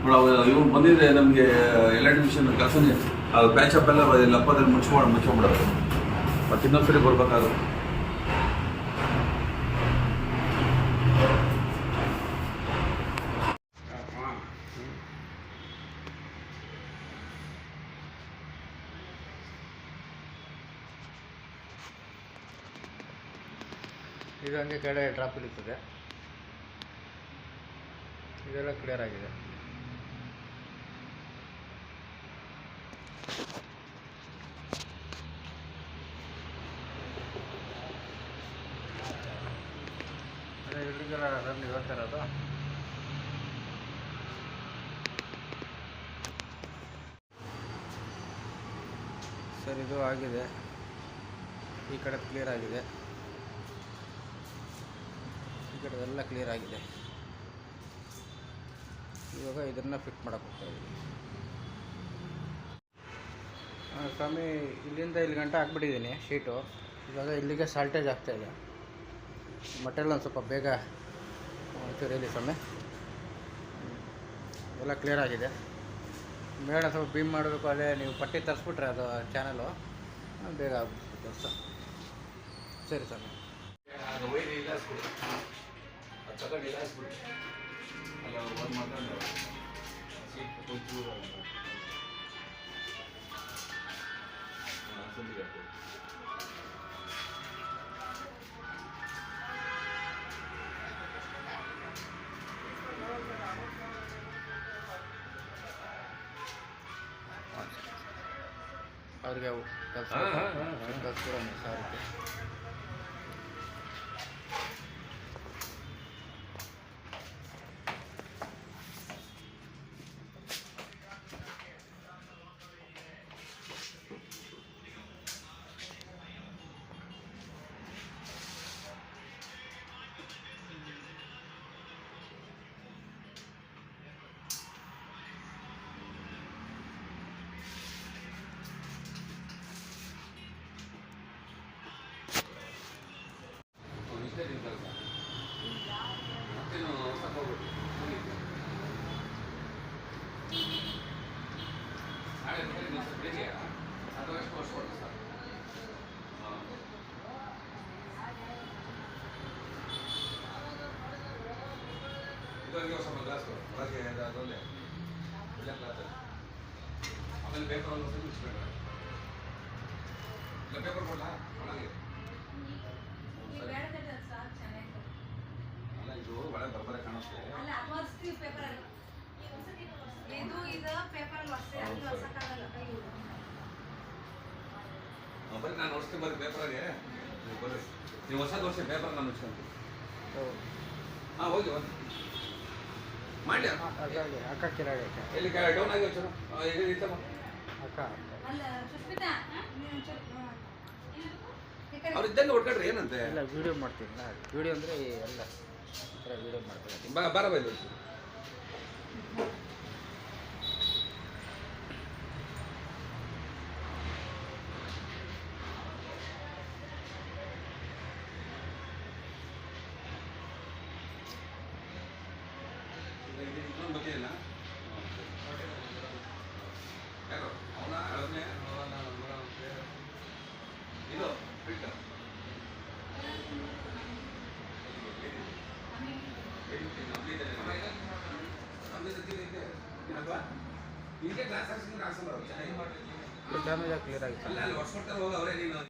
ಇವ್ನು ಬಂದಿದ್ರೆ ನಮಗೆ ಎಲೆಕ್ಟ್ರಿಷಿಯನ್ ಕೆಲಸನೇ ಅದು ಪ್ಯಾಚಪ್ ಎಲ್ಲ ಲಪ್ಪದಲ್ಲಿ ಮುಚ್ಕೊಂಡ್ಬಿಡೋದು. ಮತ್ತು ಇನ್ನೊಂದ್ಸರಿ ಬರ್ಬೇಕಾಗುತ್ತೆ. ಇದು ಹಂಗೆ ಕೆಳಗೆ ಡ್ರಾಪ್ ಇಳಿತದೆ. ಇದೆಲ್ಲ ಕ್ಲಿಯರ್ ಆಗಿದೆ. ಅದೇ ಇಲ್ಲಿಗೆಲ್ಲ ರನ್ ಹೇಳ್ತಾ ಇರೋದು. ಸರ್ ಇದು ಆಗಿದೆ, ಈ ಕಡೆ ಕ್ಲಿಯರ್ ಆಗಿದೆ, ಈ ಕಡೆದೆಲ್ಲ ಕ್ಲಿಯರ್ ಆಗಿದೆ. ಇವಾಗ ಇದನ್ನು ಫಿಟ್ ಮಾಡೋಕ್ಕೆ ಹೋಗ್ತಾ ಇದ್ದೀವಿ. ಸ್ವಾಮಿ ಇಲ್ಲಿಂದ ಇಲ್ಲಿ ಗಂಟೆ ಹಾಕ್ಬಿಟ್ಟಿದ್ದೀನಿ ಶೀಟು. ಇವಾಗ ಇಲ್ಲಿಗೆ ಸಾಲ್ಟೇಜ್ ಆಗ್ತಾಯಿದೆ. ಮಟೀರಿಯಲ್ ಒಂದು ಸ್ವಲ್ಪ ಬೇಗ ಒಂಚೂರು ಹೇಳಿ ಸ್ವಾಮಿ. ಎಲ್ಲ ಕ್ಲಿಯರ್ ಆಗಿದೆ. ಬೇಡ ಸ್ವಲ್ಪ ಬೀಮ್ ಮಾಡಬೇಕು, ಅದೇ ನೀವು ಪಟ್ಟಿ ತರಿಸ್ಬಿಟ್ರೆ ಅದು ಚಾನಲು ಬೇಗ ಆಗ್ಬಿಡ್ತು ಕೆಲಸ. ಸರಿ ಸ್ವಾಮಿ. ಅವ್ರಿಗೆ ಕೆಲಸ ಕಲಿಸ್ಕೊಡೋಣ ಸಾರಿಗೆ. ಸ್ವಲ್ಪ ಗ್ಲಾಸ್ ಒಳಗೆ ಅದೊಂದೇ ಒಳ್ಳೆ ಕ್ಲಾತ್. ಆಮೇಲೆ ಪೇಪರ್ ಒಂದು ಮುಚ್ಚಬೇಕು. ಇಲ್ಲ ಪೇಪರ್ ಕೊಡಲ್ಲ ಒಳಗೆ. ಅಲ್ಲ ಇದು ಒಳಗೆ ಬರ್ಬರ ಕಾಣಿಸ್ತದೆ. ಬರೀ ನಾನು ಹೊಡ್ಸ್ತೀನಿ ಬರ್ರಿ ಪೇಪರಾಗೆ. ಬರ್ರಿ ನೀವು ಹೊಸ ವರ್ಷ ಪೇಪರ್ ನಾನು ಮುಚ್ಕೊಂತೀನಿ. ಹಾಂ ಹೋಗಿ ಹೋಗಿ ಮಾಡಿ ಅಕ್ಕ ಎಲ್ಲಿ ಡೌನ್ ಆಗಿ ಚಲೋ ಈಗ ಅಕ್ಕ ಅವ್ರು ಇದ್ದಂಗೆ ಹೊಡ್ಕೊಂಡ್ರೆ ಏನಂತೆ. ಇಲ್ಲ ವೀಡಿಯೋ ಮಾಡ್ತೀನಿ. ವೀಡಿಯೋ ಅಂದರೆ ಎಲ್ಲ ಈ ಥರ ವೀಡಿಯೋ ಮಾಡ್ತೀನಿ. ಬಾರ ಬೈದು ಗೊತ್ತಿಲ್ಲ ಯಾರು ಅವನ ಅಳನೆ ಇದು ಫಿಟ್ ಡ್ಯಾಮೇಜ್ ಕ್ಲಿಯರ್ ಆಗಿದೆ. ಅಲ್ಲ ಅಲ್ಲಿ ಹೊಡ್ಸ್ಕೊಡ್ತಾರೆ ಹೋಗಿ ಅವರೇ ನೀನು